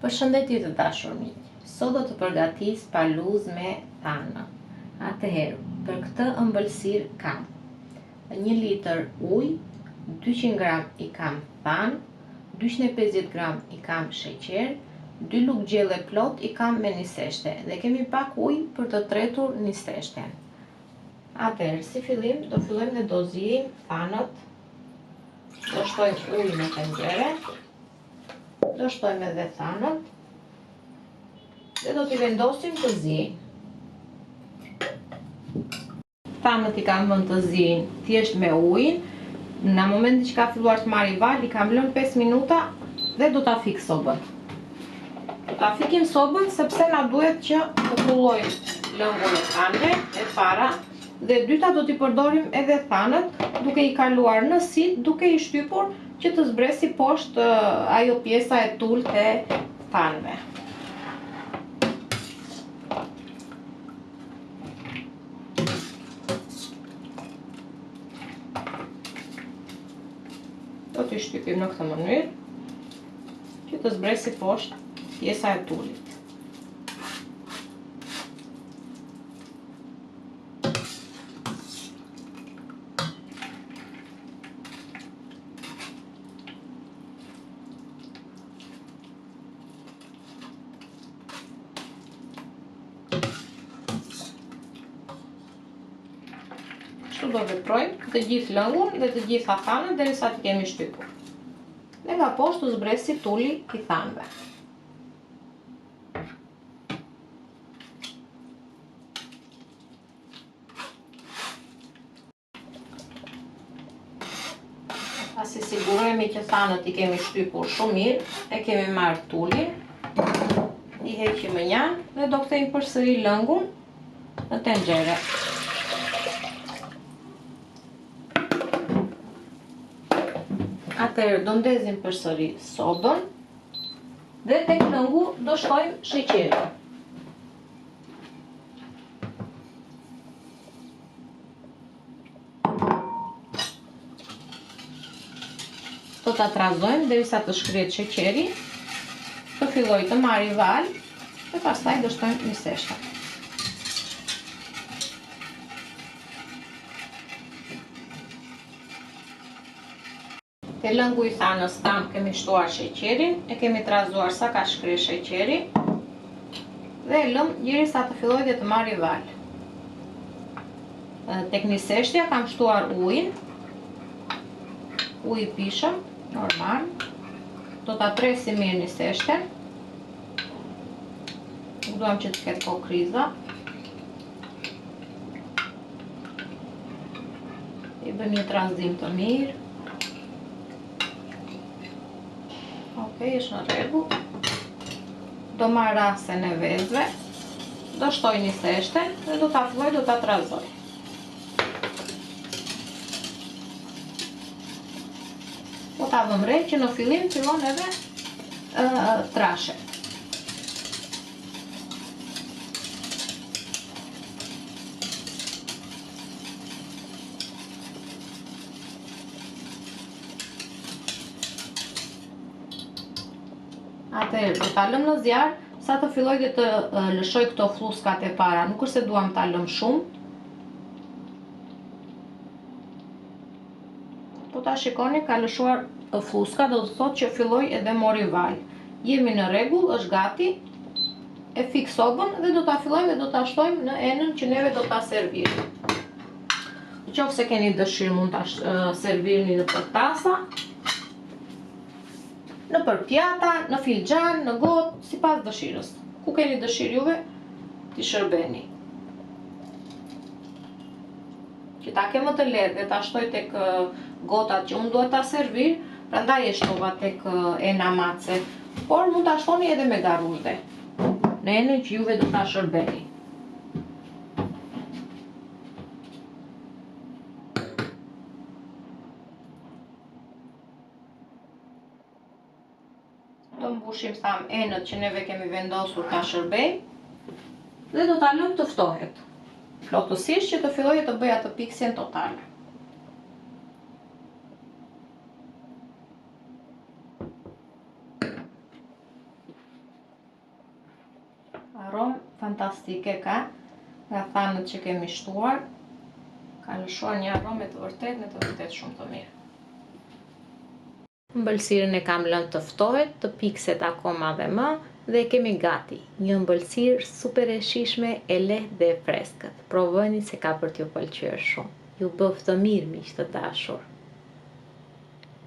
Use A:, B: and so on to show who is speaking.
A: Përshëndetje të dashur miq. Sot do të përgatis paluz me thanë. Atëherë, për këtë ëmbëlsirë kam 1 litër ujë, 200 gram i kam thanë, 250 gram i kam sheqer, 2 lugë gjelle plot i kam me niseshte dhe kemi pak ujë për të tretur niseshten. Atëherë, si fillim, do fillojmë dhe dozijim thanët. Do shtojmë ujë në tenxhere. Do shtojmë edhe thanët dhe do t'i vendosim të zijnë. Thanët i kam vënë të zijnë thjesht me ujin. Në momentin që ka filluar të marrë val, i kam lënë 5 minuta dhe do ta fik sobën. Do ta fikim sobën sepse na duhet që të pullojmë lëngun e thanëve e para dhe e dyta do t'i përdorim edhe thanët duke i kaluar në sit, duke i shtypur që të zbresi poshtë ajo pjesa e tullt e thanëve. Do t'i shtypim në këtë mënyrë që të zbresi poshtë pjesa e tullit. Kështu do veprojmë të gjithë lëngun dhe të gjitha thanët derisa t'i kemi shtypur. Dhe nga poshtë të zbresi tulli i thanëve. Pasi sigurohemi që thanët i kemi shtypur shumë mirë, e kemi marrë tullin, i heqim mënjan dhe do kthejmë përsëri lëngun në tenxhere. Atëherë do ndezim përsëri sobën dhe tek lëngu do shtojmë sheqerin. Do ta trazojmë derisa të shkrihet sheqeri, të fillojë të marrë val dhe pastaj do shtojmë niseshta. Te lëngu i thanës tam kemi shtuar sheqerin, e kemi trazuar sa ka shkrirë sheqeri dhe e lëm derisa të fillojë dhe të marrë val. Tek niseshtja kam shtuar ujin, uji i pishëm, normal. Do ta presim mirë niseshten. Nuk duam që të ketë kohë kriza. I bëm një trazim të mirë. Okej, është në rregull. Do marr rasen e vezëve, do shtoj niseshten dhe do ta filloj, do ta trazoj. Do ta vëmë re që në fillim fillon edhe trashet. Atëherë do ta lëm në zjarr sa të filloj dhe të lëshoj këto fllluskat e para. Nuk është se duam ta lëm shumë. Po ta shikoni ka lëshuar fllluska, do të thotë që filloi edhe mori val. Jemi në rregull, është gati. E fik sobën dhe do ta fillojmë dhe do ta shtojmë në enën që neve do ta servirë. Nëse keni dëshirë mund ta servirni në tasa, në përpjata, në filxhan, në gotë, sipas dëshirës. Ku keni dëshirë juve, t'i shërbeni. Që ta ke më të lehtë dhe ta shtoj tek gotat që unë duhet ta servir, prandaj e shtova tek ena mace, por mund ta shtoni edhe me garuzde, në enën që juve do ta shërbeni. Do mbushim tham enët që neve kemi vendosur ta shërbejmë dhe do ta lëm të ftohet plotësisht që të fillojë të bëjë atë piksjen totale. fantastike ka nga thanët që kemi shtuar. Ka lëshuar një aromë të vërtet shumë të mirë. Ëmbëlsirën e kam lënë të ftohet, të pikset akoma dhe më, dhe kemi gati. Një ëmbëlsirë super e shijshme, e lehtë dhe e freskët. Provojeni se ka për t'ju pëlqyer shumë. Ju bëf të mirë, miq të dashur.